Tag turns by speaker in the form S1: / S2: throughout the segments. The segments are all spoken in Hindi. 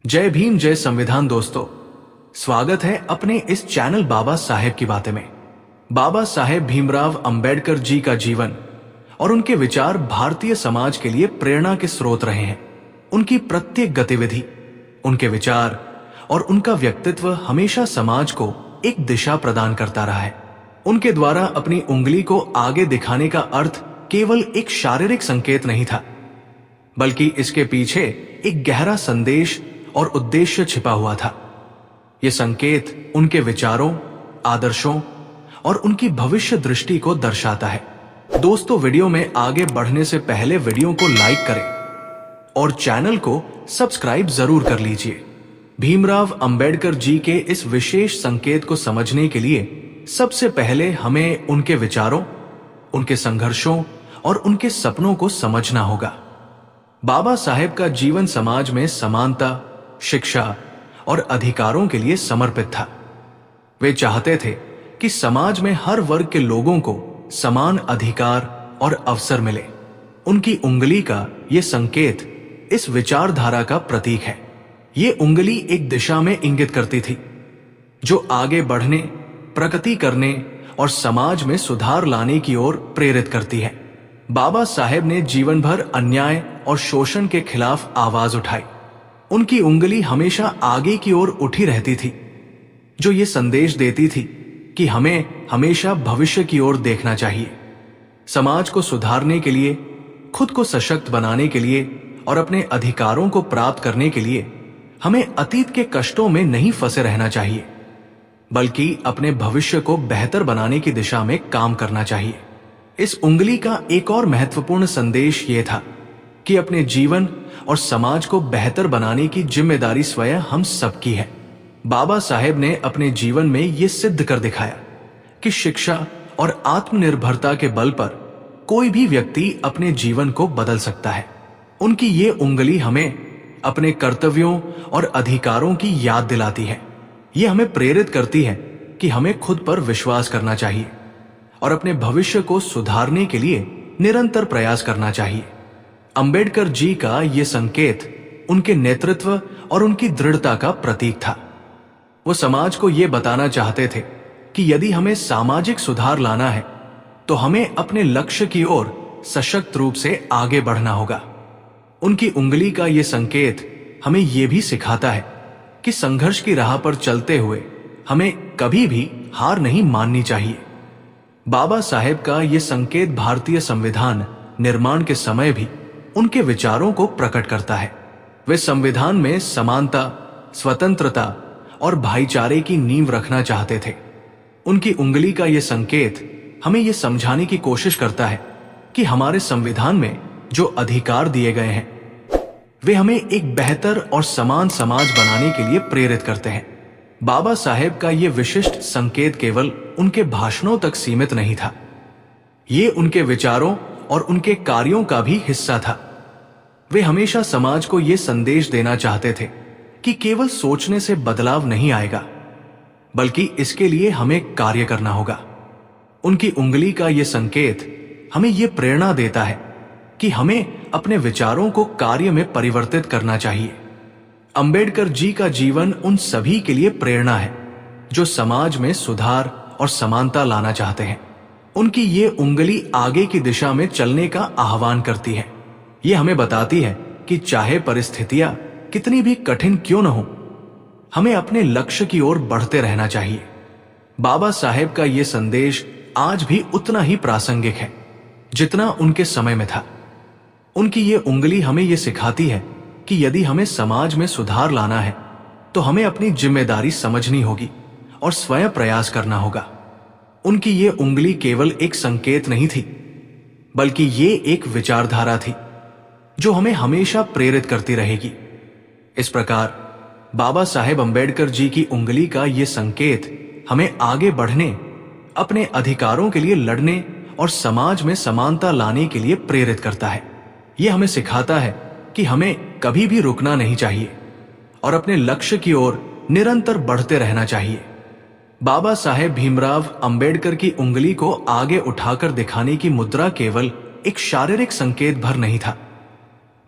S1: जय भीम, जय संविधान। दोस्तों, स्वागत है अपने इस चैनल बाबा साहेब की बातें में। बाबा साहेब भीमराव अंबेडकर जी का जीवन और उनके विचार भारतीय समाज के लिए प्रेरणा के स्रोत रहे हैं। उनकी प्रत्येक गतिविधि, उनके विचार और उनका व्यक्तित्व हमेशा समाज को एक दिशा प्रदान करता रहा है। उनके द्वारा अपनी उंगली को आगे दिखाने का अर्थ केवल एक शारीरिक संकेत नहीं था, बल्कि इसके पीछे एक गहरा संदेश और उद्देश्य छिपा हुआ था। यह संकेत उनके विचारों, आदर्शों और उनकी भविष्य दृष्टि को दर्शाता है। दोस्तों, वीडियो में आगे बढ़ने से पहले वीडियो को लाइक करें और चैनल को सब्सक्राइब जरूर कर लीजिए। भीमराव अंबेडकर जी के इस विशेष संकेत को समझने के लिए सबसे पहले हमें उनके विचारों, उनके संघर्षों और उनके सपनों को समझना होगा। बाबा साहेब का जीवन समाज में समानता, शिक्षा और अधिकारों के लिए समर्पित था। वे चाहते थे कि समाज में हर वर्ग के लोगों को समान अधिकार और अवसर मिले। उनकी उंगली का यह संकेत इस विचारधारा का प्रतीक है। ये उंगली एक दिशा में इंगित करती थी, जो आगे बढ़ने, प्रगति करने और समाज में सुधार लाने की ओर प्रेरित करती है। बाबा साहेब ने जीवन भर अन्याय और शोषण के खिलाफ आवाज उठाई। उनकी उंगली हमेशा आगे की ओर उठी रहती थी, जो ये संदेश देती थी कि हमें हमेशा भविष्य की ओर देखना चाहिए। समाज को सुधारने के लिए, खुद को सशक्त बनाने के लिए और अपने अधिकारों को प्राप्त करने के लिए हमें अतीत के कष्टों में नहीं फंसे रहना चाहिए, बल्कि अपने भविष्य को बेहतर बनाने की दिशा में काम करना चाहिए। इस उंगली का एक और महत्वपूर्ण संदेश ये था कि अपने जीवन और समाज को बेहतर बनाने की जिम्मेदारी स्वयं हम सबकी है। बाबा साहेब ने अपने जीवन में ये सिद्ध कर दिखाया कि शिक्षा और आत्मनिर्भरता के बल पर कोई भी व्यक्ति अपने जीवन को बदल सकता है। उनकी ये उंगली हमें अपने कर्तव्यों और अधिकारों की याद दिलाती है। ये हमें प्रेरित करती है कि हमें खुद पर विश्वास करना चाहिए और अपने भविष्य को सुधारने के लिए निरंतर प्रयास करना चाहिए। अंबेडकर जी का ये संकेत उनके नेतृत्व और उनकी दृढ़ता का प्रतीक था। वो समाज को ये बताना चाहते थे कि यदि हमें सामाजिक सुधार लाना है तो हमें अपने लक्ष्य की ओर सशक्त रूप से आगे बढ़ना होगा। उनकी उंगली का ये संकेत हमें यह भी सिखाता है कि संघर्ष की राह पर चलते हुए हमें कभी भी हार नहीं माननी चाहिए। बाबा साहेब का ये संकेत भारतीय संविधान निर्माण के समय भी उनके विचारों को प्रकट करता है। वे संविधान में समानता, स्वतंत्रता और भाईचारे की नींव रखना चाहते थे। उनकी उंगली का ये संकेत हमें ये समझाने की कोशिश करता है कि हमारे संविधान में जो अधिकार दिए गए हैं वे हमें एक बेहतर और समान समाज बनाने के लिए प्रेरित करते हैं। बाबा साहेब का ये विशिष्ट संकेत केवल उनके भाषणों तक सीमित नहीं था, ये उनके विचारों और उनके कार्यों का भी हिस्सा था। वे हमेशा समाज को ये संदेश देना चाहते थे कि केवल सोचने से बदलाव नहीं आएगा, बल्कि इसके लिए हमें कार्य करना होगा। उनकी उंगली का ये संकेत हमें ये प्रेरणा देता है कि हमें अपने विचारों को कार्य में परिवर्तित करना चाहिए। अंबेडकर जी का जीवन उन सभी के लिए प्रेरणा है जो समाज में सुधार और समानता लाना चाहते हैं। उनकी ये उंगली आगे की दिशा में चलने का आह्वान करती है। ये हमें बताती है कि चाहे परिस्थितियां कितनी भी कठिन क्यों न हो, हमें अपने लक्ष्य की ओर बढ़ते रहना चाहिए। बाबा साहेब का ये संदेश आज भी उतना ही प्रासंगिक है जितना उनके समय में था। उनकी ये उंगली हमें ये सिखाती है कि यदि हमें समाज में सुधार लाना है तो हमें अपनी जिम्मेदारी समझनी होगी और स्वयं प्रयास करना होगा। उनकी ये उंगली केवल एक संकेत नहीं थी, बल्कि ये एक विचारधारा थी जो हमें हमेशा प्रेरित करती रहेगी। इस प्रकार बाबा साहेब अंबेडकर जी की उंगली का ये संकेत हमें आगे बढ़ने, अपने अधिकारों के लिए लड़ने और समाज में समानता लाने के लिए प्रेरित करता है। यह हमें सिखाता है कि हमें कभी भी रुकना नहीं चाहिए और अपने लक्ष्य की ओर निरंतर बढ़ते रहना चाहिए। बाबा साहेब भीमराव अंबेडकर की उंगली को आगे उठाकर दिखाने की मुद्रा केवल एक शारीरिक संकेत भर नहीं था,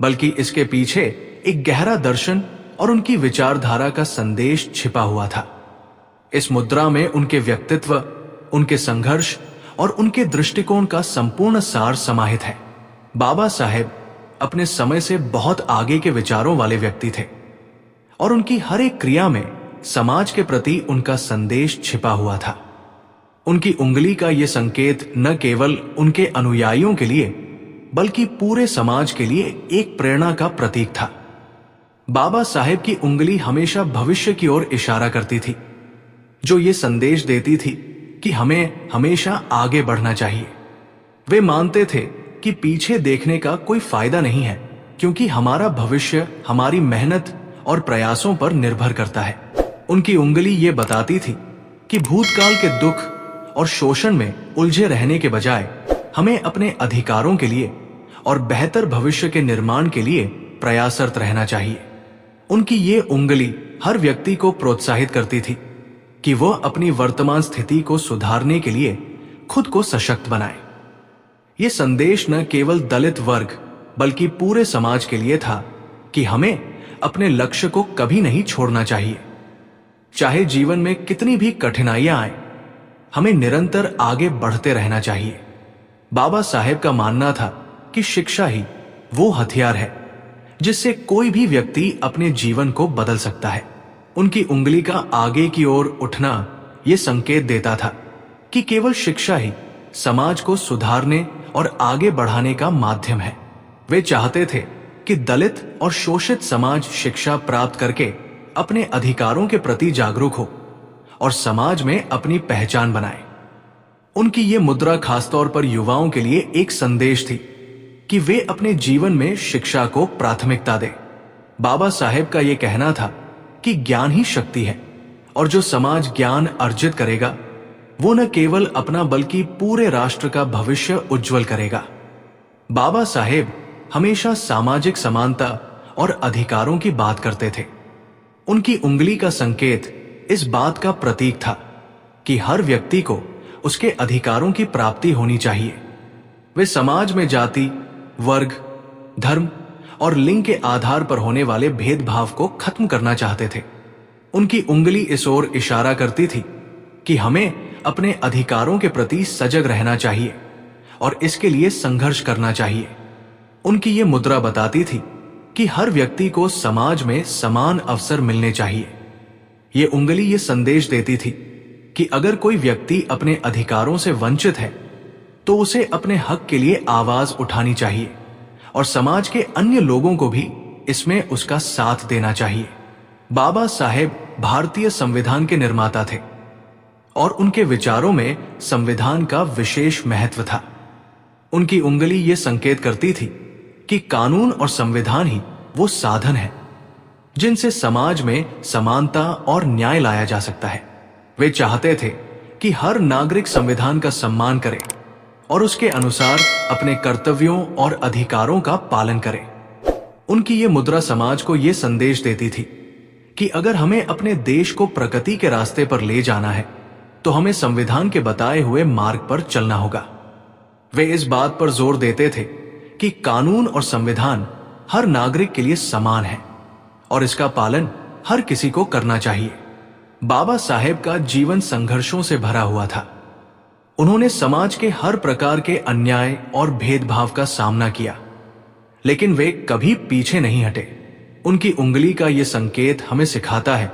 S1: बल्कि इसके पीछे एक गहरा दर्शन और उनकी विचारधारा का संदेश छिपा हुआ था। इस मुद्रा में उनके व्यक्तित्व, उनके संघर्ष और उनके दृष्टिकोण का संपूर्ण सार समाहित है। बाबा साहेब अपने समय से बहुत आगे के विचारों वाले व्यक्ति थे और उनकी हर एक क्रिया में समाज के प्रति उनका संदेश छिपा हुआ था। उनकी उंगली का यह संकेत न केवल उनके अनुयायियों के लिए बल्कि पूरे समाज के लिए एक प्रेरणा का प्रतीक था। बाबा साहेब की उंगली हमेशा भविष्य की ओर इशारा करती थी, जो ये संदेश देती थी कि हमें हमेशा आगे बढ़ना चाहिए। वे मानते थे कि पीछे देखने का कोई फायदा नहीं है, क्योंकि हमारा भविष्य हमारी मेहनत और प्रयासों पर निर्भर करता है। उनकी उंगली ये बताती थी कि भूतकाल के दुख और शोषण में उलझे रहने के बजाय हमें अपने अधिकारों के लिए और बेहतर भविष्य के निर्माण के लिए प्रयासरत रहना चाहिए। उनकी ये उंगली हर व्यक्ति को प्रोत्साहित करती थी कि वह अपनी वर्तमान स्थिति को सुधारने के लिए खुद को सशक्त बनाए। ये संदेश न केवल दलित वर्ग बल्कि पूरे समाज के लिए था कि हमें अपने लक्ष्य को कभी नहीं छोड़ना चाहिए। चाहे जीवन में कितनी भी कठिनाइयां आए, हमें निरंतर आगे बढ़ते रहना चाहिए। बाबा साहेब का मानना था कि शिक्षा ही वो हथियार है जिससे कोई भी व्यक्ति अपने जीवन को बदल सकता है। उनकी उंगली का आगे की ओर उठना यह संकेत देता था कि केवल शिक्षा ही समाज को सुधारने और आगे बढ़ाने का माध्यम है। वे चाहते थे कि दलित और शोषित समाज शिक्षा प्राप्त करके अपने अधिकारों के प्रति जागरूक हो और समाज में अपनी पहचान बनाए। उनकी ये मुद्रा खासतौर पर युवाओं के लिए एक संदेश थी कि वे अपने जीवन में शिक्षा को प्राथमिकता दें। बाबा साहेब का यह कहना था कि ज्ञान ही शक्ति है और जो समाज ज्ञान अर्जित करेगा वो न केवल अपना बल्कि पूरे राष्ट्र का भविष्य उज्जवल करेगा। बाबा साहेब हमेशा सामाजिक समानता और अधिकारों की बात करते थे। उनकी उंगली का संकेत इस बात का प्रतीक था कि हर व्यक्ति को उसके अधिकारों की प्राप्ति होनी चाहिए। वे समाज में जाति, वर्ग, धर्म और लिंग के आधार पर होने वाले भेदभाव को खत्म करना चाहते थे। उनकी उंगली इस ओर इशारा करती थी कि हमें अपने अधिकारों के प्रति सजग रहना चाहिए और इसके लिए संघर्ष करना चाहिए। उनकी ये मुद्रा बताती थी कि हर व्यक्ति को समाज में समान अवसर मिलने चाहिए। ये उंगली ये संदेश देती थी कि अगर कोई व्यक्ति अपने अधिकारों से वंचित है तो उसे अपने हक के लिए आवाज उठानी चाहिए और समाज के अन्य लोगों को भी इसमें उसका साथ देना चाहिए। बाबा साहेब भारतीय संविधान के निर्माता थे और उनके विचारों में संविधान का विशेष महत्व था। उनकी उंगली ये संकेत करती थी कि कानून और संविधान ही वो साधन है जिनसे समाज में समानता और न्याय लाया जा सकता है। वे चाहते थे कि हर नागरिक संविधान का सम्मान करे और उसके अनुसार अपने कर्तव्यों और अधिकारों का पालन करे। उनकी ये मुद्रा समाज को ये संदेश देती थी कि अगर हमें अपने देश को प्रगति के रास्ते पर ले जाना है तो हमें संविधान के बताए हुए मार्ग पर चलना होगा। वे इस बात पर जोर देते थे कि कानून और संविधान हर नागरिक के लिए समान है और इसका पालन हर किसी को करना चाहिए। बाबा साहेब का जीवन संघर्षों से भरा हुआ था। उन्होंने समाज के हर प्रकार के अन्याय और भेदभाव का सामना किया, लेकिन वे कभी पीछे नहीं हटे। उनकी उंगली का यह संकेत हमें सिखाता है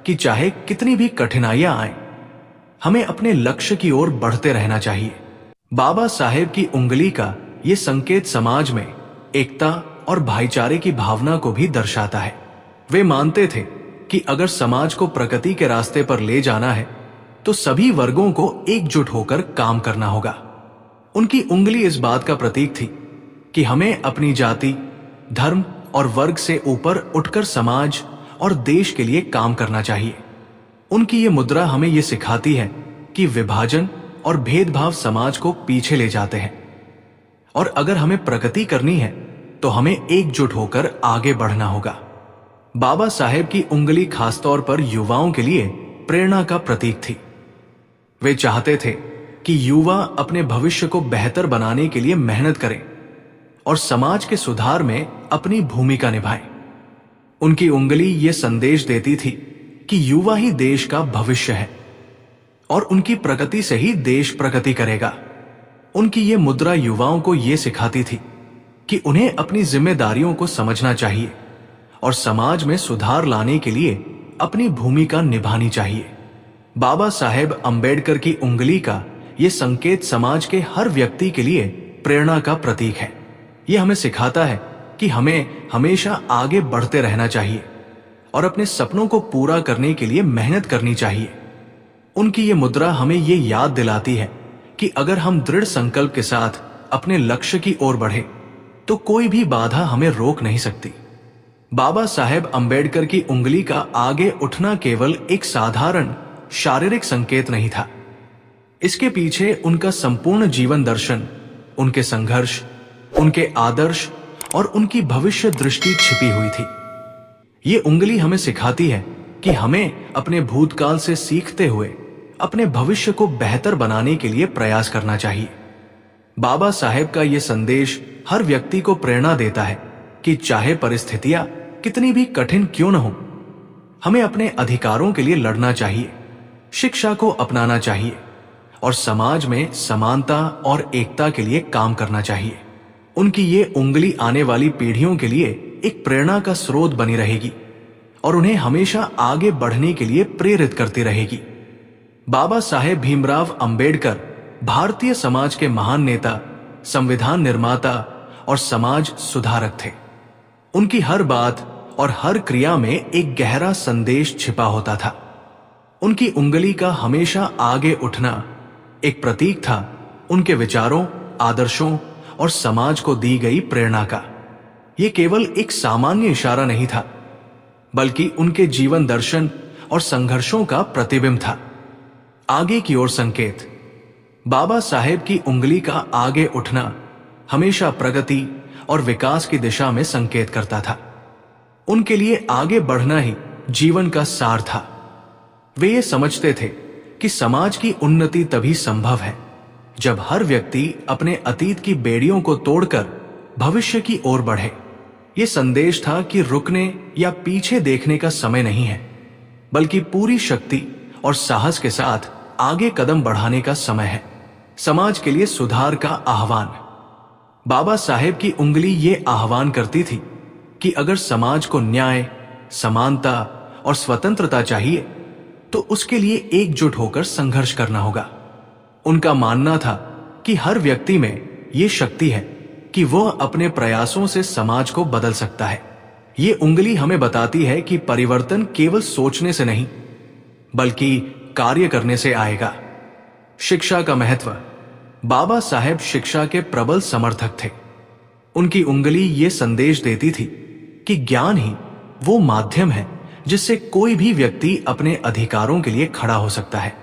S1: कि चाहे कितनी भी कठिनाइयां आए, हमें अपने लक्ष्य की ओर बढ़ते रहना चाहिए। बाबा साहेब की उंगली का यह संकेत समाज में एकता और भाईचारे की भावना को भी दर्शाता है। वे मानते थे कि अगर समाज को प्रगति के रास्ते पर ले जाना है तो सभी वर्गों को एकजुट होकर काम करना होगा। उनकी उंगली इस बात का प्रतीक थी कि हमें अपनी जाति, धर्म और वर्ग से ऊपर उठकर समाज और देश के लिए काम करना चाहिए। उनकी ये मुद्रा हमें ये सिखाती है कि विभाजन और भेदभाव समाज को पीछे ले जाते हैं और अगर हमें प्रगति करनी है तो हमें एकजुट होकर आगे बढ़ना होगा। बाबा साहेब की उंगली खासतौर पर युवाओं के लिए प्रेरणा का प्रतीक थी। वे चाहते थे कि युवा अपने भविष्य को बेहतर बनाने के लिए मेहनत करें और समाज के सुधार में अपनी भूमिका निभाएं। उनकी उंगली ये संदेश देती थी कि युवा ही देश का भविष्य है और उनकी प्रगति से ही देश प्रगति करेगा। उनकी ये मुद्रा युवाओं को ये सिखाती थी कि उन्हें अपनी जिम्मेदारियों को समझना चाहिए और समाज में सुधार लाने के लिए अपनी भूमिका निभानी चाहिए। बाबा साहेब अंबेडकर की उंगली का ये संकेत समाज के हर व्यक्ति के लिए प्रेरणा का प्रतीक है। ये हमें सिखाता है कि हमें हमेशा आगे बढ़ते रहना चाहिए और अपने सपनों को पूरा करने के लिए मेहनत करनी चाहिए। उनकी ये मुद्रा हमें ये याद दिलाती है कि अगर हम दृढ़ संकल्प के साथ अपने लक्ष्य की ओर बढ़े तो कोई भी बाधा हमें रोक नहीं सकती। बाबा साहेब अंबेडकर की उंगली का आगे उठना केवल एक साधारण शारीरिक संकेत नहीं था। इसके पीछे उनका संपूर्ण जीवन दर्शन, उनके संघर्ष, उनके आदर्श और उनकी भविष्य दृष्टि छिपी हुई थी। ये उंगली हमें सिखाती है कि हमें अपने भूतकाल से सीखते हुए अपने भविष्य को बेहतर बनाने के लिए प्रयास करना चाहिए। बाबा साहेब का यह संदेश हर व्यक्ति को प्रेरणा देता है कि चाहे परिस्थितियां कितनी भी कठिन क्यों न हो, हमें अपने अधिकारों के लिए लड़ना चाहिए, शिक्षा को अपनाना चाहिए और समाज में समानता और एकता के लिए काम करना चाहिए। उनकी ये उंगली आने वाली पीढ़ियों के लिए एक प्रेरणा का स्रोत बनी रहेगी और उन्हें हमेशा आगे बढ़ने के लिए प्रेरित करती रहेगी। बाबा साहेब भीमराव अंबेडकर भारतीय समाज के महान नेता, संविधान निर्माता और समाज सुधारक थे। उनकी हर बात और हर क्रिया में एक गहरा संदेश छिपा होता था। उनकी उंगली का हमेशा आगे उठना एक प्रतीक था उनके विचारों, आदर्शों और समाज को दी गई प्रेरणा का। यह केवल एक सामान्य इशारा नहीं था, बल्कि उनके जीवन दर्शन और संघर्षों का प्रतिबिंब था। आगे की ओर संकेत। बाबा साहेब की उंगली का आगे उठना हमेशा प्रगति और विकास की दिशा में संकेत करता था। उनके लिए आगे बढ़ना ही जीवन का सार था। वे ये समझते थे कि समाज की उन्नति तभी संभव है जब हर व्यक्ति अपने अतीत की बेड़ियों को तोड़कर भविष्य की ओर बढ़े। ये संदेश था कि रुकने या पीछे देखने का समय नहीं है, बल्कि पूरी शक्ति और साहस के साथ आगे कदम बढ़ाने का समय है। समाज के लिए सुधार का आह्वान। बाबा साहेब की उंगली ये आह्वान करती थी कि अगर समाज को न्याय, समानता और स्वतंत्रता चाहिए तो उसके लिए एकजुट होकर संघर्ष करना होगा। उनका मानना था कि हर व्यक्ति में ये शक्ति है कि वह अपने प्रयासों से समाज को बदल सकता है। ये उंगली हमें बताती है कि परिवर्तन केवल सोचने से नहीं, बल्कि कार्य करने से आएगा। शिक्षा का महत्व। बाबा साहेब शिक्षा के प्रबल समर्थक थे। उनकी उंगली ये संदेश देती थी कि ज्ञान ही वो माध्यम है जिससे कोई भी व्यक्ति अपने अधिकारों के लिए खड़ा हो सकता है।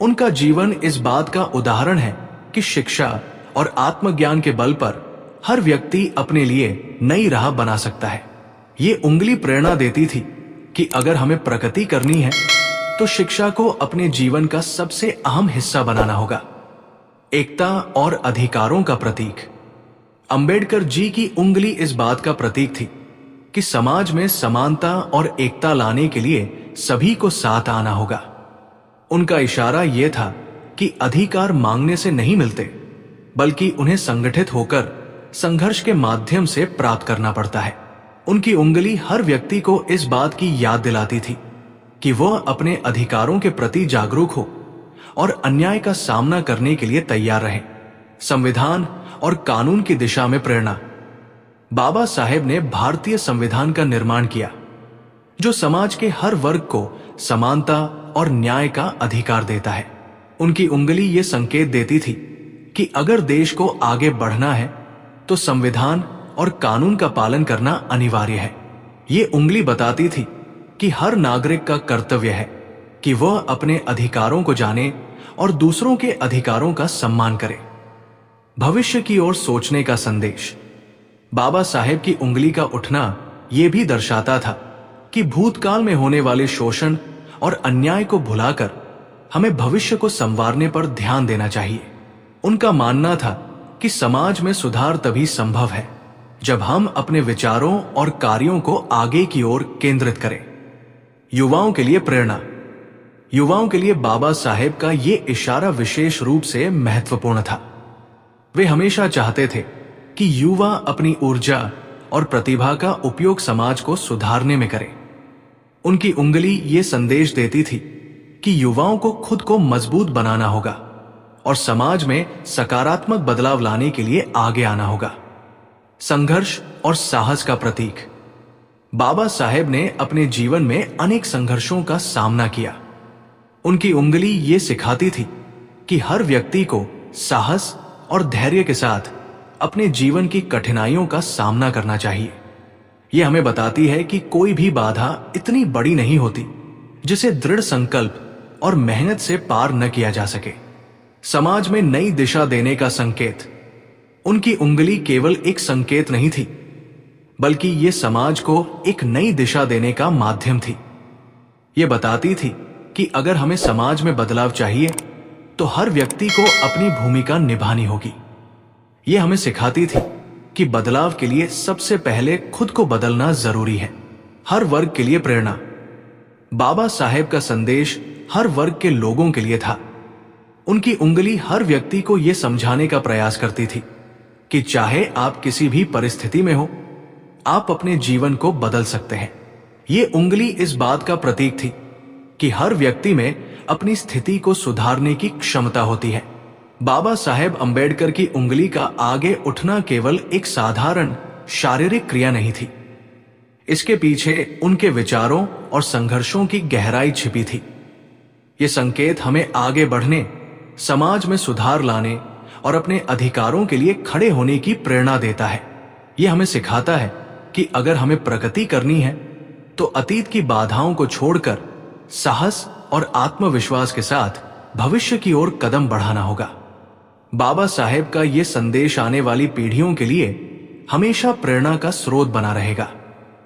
S1: उनका जीवन इस बात का उदाहरण है कि शिक्षा और आत्मज्ञान के बल पर हर व्यक्ति अपने लिए नई राह बना सकता है। ये उंगली प्रेरणा देती थी कि अगर हमें प्रगति करनी है तो शिक्षा को अपने जीवन का सबसे अहम हिस्सा बनाना होगा। एकता और अधिकारों का प्रतीक। अंबेडकर जी की उंगली इस बात का प्रतीक थी कि समाज में समानता और एकता लाने के लिए सभी को साथ आना होगा। उनका इशारा यह था कि अधिकार मांगने से नहीं मिलते, बल्कि उन्हें संगठित होकर संघर्ष के माध्यम से प्राप्त करना पड़ता है। उनकी उंगली हर व्यक्ति को इस बात की याद दिलाती थी कि वह अपने अधिकारों के प्रति जागरूक हो और अन्याय का सामना करने के लिए तैयार रहे। संविधान और कानून की दिशा में प्रेरणा। बाबा साहेब ने भारतीय संविधान का निर्माण किया, जो समाज के हर वर्ग को समानता और न्याय का अधिकार देता है। उनकी उंगली ये संकेत देती थी कि अगर देश को आगे बढ़ना है तो संविधान और कानून का पालन करना अनिवार्य है। ये उंगली बताती थी कि हर नागरिक का कर्तव्य है कि वह अपने अधिकारों को जाने और दूसरों के अधिकारों का सम्मान करे। भविष्य की ओर सोचने का संदेश। बाबा साहेब की उंगली का उठना यह भी दर्शाता था कि भूतकाल में होने वाले शोषण और अन्याय को भुलाकर हमें भविष्य को संवारने पर ध्यान देना चाहिए। उनका मानना था कि समाज में सुधार तभी संभव है जब हम अपने विचारों और कार्यों को आगे की ओर केंद्रित करें। युवाओं के लिए प्रेरणा। युवाओं के लिए बाबा साहेब का ये इशारा विशेष रूप से महत्वपूर्ण था। वे हमेशा चाहते थे कि युवा अपनी ऊर्जा और प्रतिभा का उपयोग समाज को सुधारने में करें। उनकी उंगली ये संदेश देती थी कि युवाओं को खुद को मजबूत बनाना होगा और समाज में सकारात्मक बदलाव लाने के लिए आगे आना होगा। संघर्ष और साहस का प्रतीक। बाबा साहेब ने अपने जीवन में अनेक संघर्षों का सामना किया। उनकी उंगली ये सिखाती थी कि हर व्यक्ति को साहस और धैर्य के साथ अपने जीवन की कठिनाइयों का सामना करना चाहिए। यह हमें बताती है कि कोई भी बाधा इतनी बड़ी नहीं होती जिसे दृढ़ संकल्प और मेहनत से पार न किया जा सके। समाज में नई दिशा देने का संकेत। उनकी उंगली केवल एक संकेत नहीं थी, बल्कि ये समाज को एक नई दिशा देने का माध्यम थी। ये बताती थी कि अगर हमें समाज में बदलाव चाहिए तो हर व्यक्ति को अपनी भूमिका निभानी होगी। ये हमें सिखाती थी कि बदलाव के लिए सबसे पहले खुद को बदलना जरूरी है। हर वर्ग के लिए प्रेरणा। बाबा साहेब का संदेश हर वर्ग के लोगों के लिए था। उनकी उंगली हर व्यक्ति को यह समझाने का प्रयास करती थी कि चाहे आप किसी भी परिस्थिति में हो, आप अपने जीवन को बदल सकते हैं। ये उंगली इस बात का प्रतीक थी कि हर व्यक्ति में अपनी स्थिति को सुधारने की क्षमता होती है। बाबा साहेब अंबेडकर की उंगली का आगे उठना केवल एक साधारण शारीरिक क्रिया नहीं थी। इसके पीछे उनके विचारों और संघर्षों की गहराई छिपी थी। ये संकेत हमें आगे बढ़ने, समाज में सुधार लाने और अपने अधिकारों के लिए खड़े होने की प्रेरणा देता है। यह हमें सिखाता है कि अगर हमें प्रगति करनी है तो अतीत की बाधाओं को छोड़कर साहस और आत्मविश्वास के साथ भविष्य की ओर कदम बढ़ाना होगा। बाबा साहेब का यह संदेश आने वाली पीढ़ियों के लिए हमेशा प्रेरणा का स्रोत बना रहेगा।